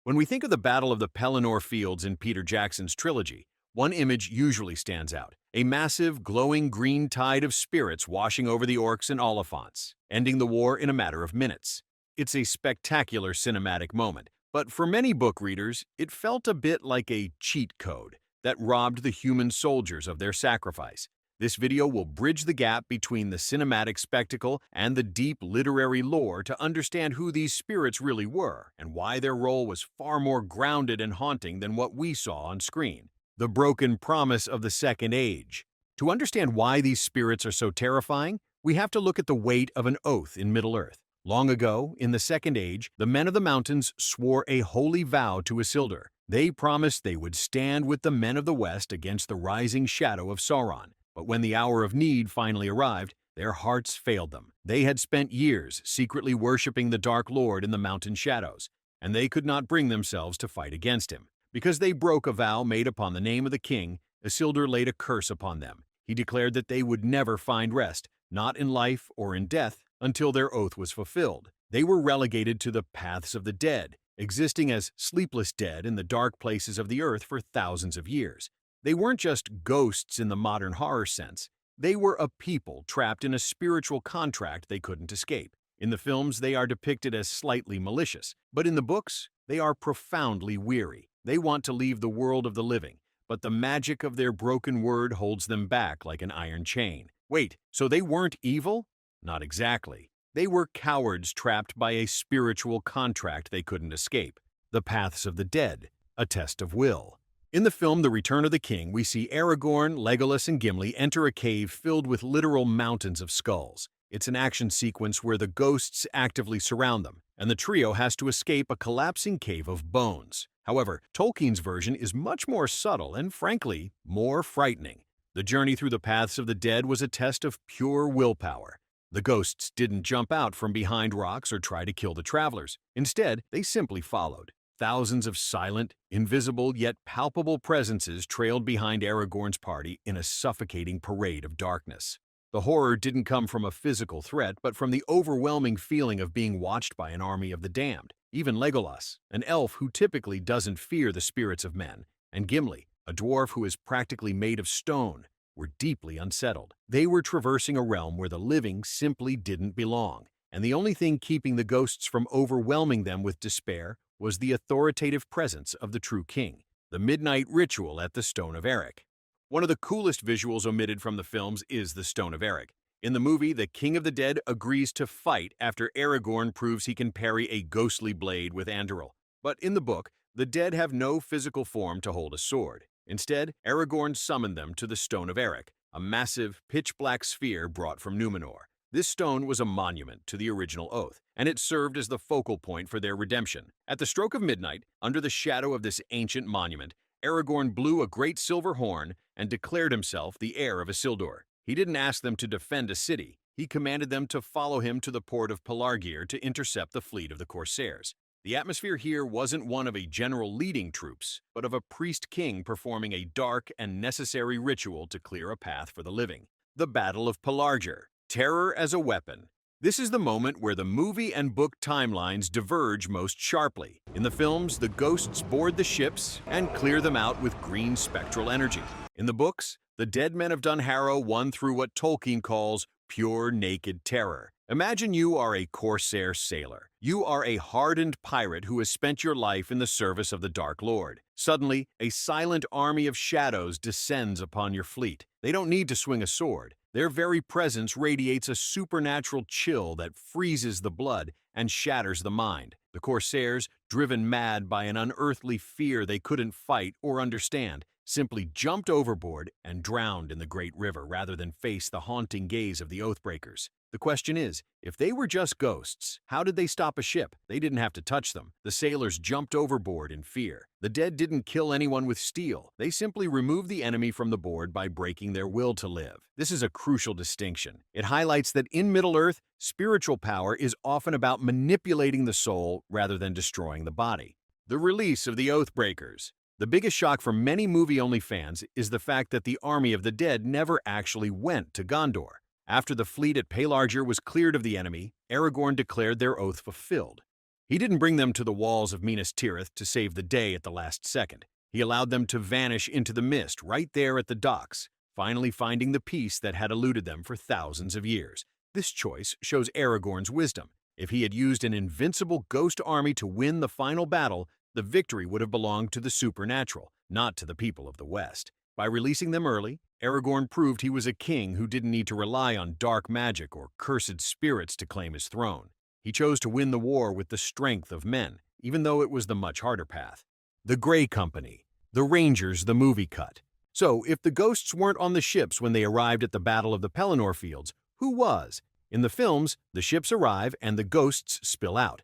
When we think of the Battle of the Pelennor Fields in Peter Jackson's trilogy, one image usually stands out: a massive, glowing green tide of spirits washing over the orcs and Oliphants, ending the war in a matter of minutes. It's a spectacular cinematic moment, but for many book readers, it felt a bit like a cheat code that robbed the human soldiers of their sacrifice. This video will bridge the gap between the cinematic spectacle and the deep literary lore to understand who these spirits really were and why their role was far more grounded and haunting than what we saw on screen. The broken promise of the Second Age. To understand why these spirits are so terrifying, we have to look at the weight of an oath in Middle-earth. Long ago, in the Second Age, the men of the mountains swore a holy vow to Isildur. They promised they would stand with the men of the West against the rising shadow of Sauron. But when the hour of need finally arrived, their hearts failed them. They had spent years secretly worshipping the Dark Lord in the mountain shadows, and they could not bring themselves to fight against him. Because they broke a vow made upon the name of the king, Isildur laid a curse upon them. He declared that they would never find rest, not in life or in death, until their oath was fulfilled. They were relegated to the paths of the dead, existing as sleepless dead in the dark places of the earth for thousands of years. They weren't just ghosts in the modern horror sense. They were a people trapped in a spiritual contract they couldn't escape. In the films, they are depicted as slightly malicious, but in the books, they are profoundly weary. They want to leave the world of the living, but the magic of their broken word holds them back like an iron chain. Wait, so they weren't evil? Not exactly. They were cowards trapped by a spiritual contract they couldn't escape. The paths of the dead, a test of will. In the film The Return of the King, we see Aragorn, Legolas, and Gimli enter a cave filled with literal mountains of skulls. It's an action sequence where the ghosts actively surround them, and the trio has to escape a collapsing cave of bones. However, Tolkien's version is much more subtle and, frankly, more frightening. The journey through the paths of the dead was a test of pure willpower. The ghosts didn't jump out from behind rocks or try to kill the travelers. Instead, they simply followed. Thousands of silent, invisible, yet palpable presences trailed behind Aragorn's party in a suffocating parade of darkness. The horror didn't come from a physical threat, but from the overwhelming feeling of being watched by an army of the damned. Even Legolas, an elf who typically doesn't fear the spirits of men, and Gimli, a dwarf who is practically made of stone, were deeply unsettled. They were traversing a realm where the living simply didn't belong, and the only thing keeping the ghosts from overwhelming them with despair was the authoritative presence of the true king, the midnight ritual at the Stone of Eric. One of the coolest visuals omitted from the films is the Stone of Eric. In the movie, the King of the Dead agrees to fight after Aragorn proves he can parry a ghostly blade with Anduril. But in the book, the dead have no physical form to hold a sword. Instead, Aragorn summoned them to the Stone of Eric, a massive, pitch-black sphere brought from Numenor. This stone was a monument to the original oath, and it served as the focal point for their redemption. At the stroke of midnight, under the shadow of this ancient monument, Aragorn blew a great silver horn and declared himself the heir of Isildur. He didn't ask them to defend a city. He commanded them to follow him to the port of Pelargir to intercept the fleet of the Corsairs. The atmosphere here wasn't one of a general leading troops, but of a priest-king performing a dark and necessary ritual to clear a path for the living. The Battle of Pelargir. Terror as a weapon. This is the moment where the movie and book timelines diverge most sharply. In the films, the ghosts board the ships and clear them out with green spectral energy. In the books, the Dead Men of Dunharrow won through what Tolkien calls pure naked terror. Imagine you are a Corsair sailor. You are a hardened pirate who has spent your life in the service of the Dark Lord. Suddenly, a silent army of shadows descends upon your fleet. They don't need to swing a sword. Their very presence radiates a supernatural chill that freezes the blood and shatters the mind. The Corsairs, driven mad by an unearthly fear they couldn't fight or understand, simply jumped overboard and drowned in the great river rather than face the haunting gaze of the Oathbreakers. The question is, if they were just ghosts, how did they stop a ship? They didn't have to touch them. The sailors jumped overboard in fear. The dead didn't kill anyone with steel. They simply removed the enemy from the board by breaking their will to live. This is a crucial distinction. It highlights that in Middle-earth, spiritual power is often about manipulating the soul rather than destroying the body. The release of the Oathbreakers. The biggest shock for many movie-only fans is the fact that the army of the dead never actually went to Gondor. After the fleet at Pelargir was cleared of the enemy, Aragorn declared their oath fulfilled. He didn't bring them to the walls of Minas Tirith to save the day at the last second. He allowed them to vanish into the mist right there at the docks, finally finding the peace that had eluded them for thousands of years. This choice shows Aragorn's wisdom. If he had used an invincible ghost army to win the final battle, the victory would have belonged to the supernatural, not to the people of the West. By releasing them early, Aragorn proved he was a king who didn't need to rely on dark magic or cursed spirits to claim his throne. He chose to win the war with the strength of men, even though it was the much harder path. The Grey Company, the Rangers, the movie cut. So, if the ghosts weren't on the ships when they arrived at the Battle of the Pelennor Fields, who was? In the films, the ships arrive and the ghosts spill out.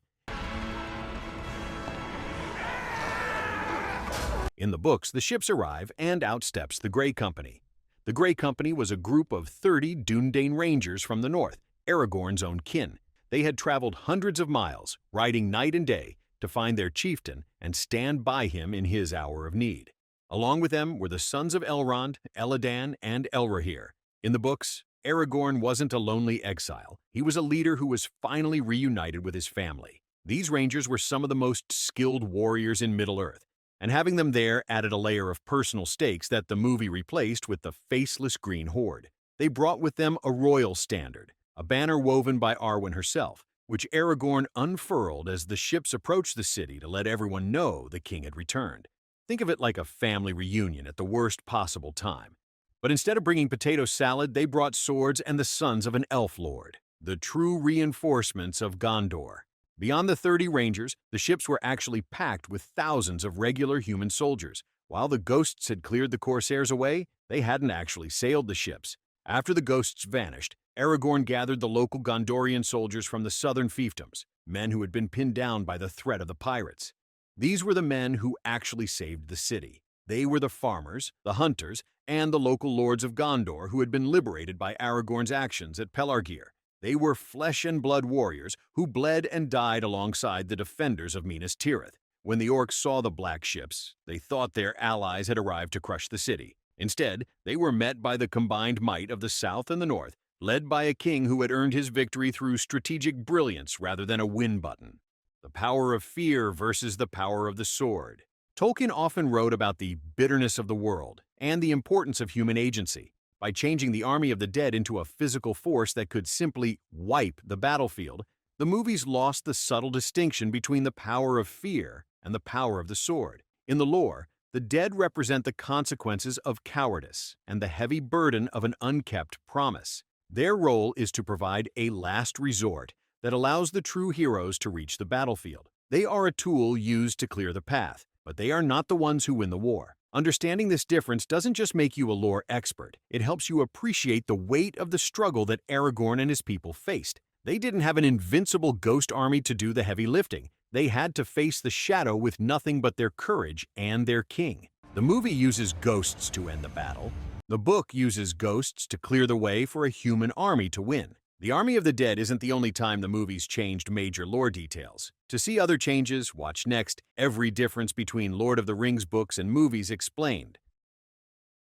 In the books, the ships arrive and out steps the Grey Company. The Grey Company was a group of 30 Dúnedain Rangers from the north, Aragorn's own kin. They had traveled hundreds of miles, riding night and day, to find their chieftain and stand by him in his hour of need. Along with them were the sons of Elrond, Elladan, and Elrohir. In the books, Aragorn wasn't a lonely exile. He was a leader who was finally reunited with his family. These rangers were some of the most skilled warriors in Middle-earth, and having them there added a layer of personal stakes that the movie replaced with the faceless Green Horde. They brought with them a royal standard, a banner woven by Arwen herself, which Aragorn unfurled as the ships approached the city to let everyone know the king had returned. Think of it like a family reunion at the worst possible time. But instead of bringing potato salad, they brought swords and the sons of an elf lord, the true reinforcements of Gondor. Beyond the 30 rangers, the ships were actually packed with thousands of regular human soldiers. While the ghosts had cleared the corsairs away, they hadn't actually sailed the ships. After the ghosts vanished, Aragorn gathered the local Gondorian soldiers from the southern fiefdoms, men who had been pinned down by the threat of the pirates. These were the men who actually saved the city. They were the farmers, the hunters, and the local lords of Gondor who had been liberated by Aragorn's actions at Pelargir. They were flesh and blood warriors who bled and died alongside the defenders of Minas Tirith. When the orcs saw the black ships, they thought their allies had arrived to crush the city. Instead, they were met by the combined might of the south and the north, led by a king who had earned his victory through strategic brilliance rather than a win button. The power of fear versus the power of the sword. Tolkien often wrote about the bitterness of the world and the importance of human agency. By changing the army of the dead into a physical force that could simply wipe the battlefield, the movies lost the subtle distinction between the power of fear and the power of the sword. In the lore, the dead represent the consequences of cowardice and the heavy burden of an unkept promise. Their role is to provide a last resort that allows the true heroes to reach the battlefield. They are a tool used to clear the path, but they are not the ones who win the war. Understanding this difference doesn't just make you a lore expert, it helps you appreciate the weight of the struggle that Aragorn and his people faced. They didn't have an invincible ghost army to do the heavy lifting. They had to face the shadow with nothing but their courage and their king. The movie uses ghosts to end the battle. The book uses ghosts to clear the way for a human army to win. The Army of the Dead isn't the only time the movies changed major lore details. To see other changes, watch next, Every Difference Between Lord of the Rings books and movies explained.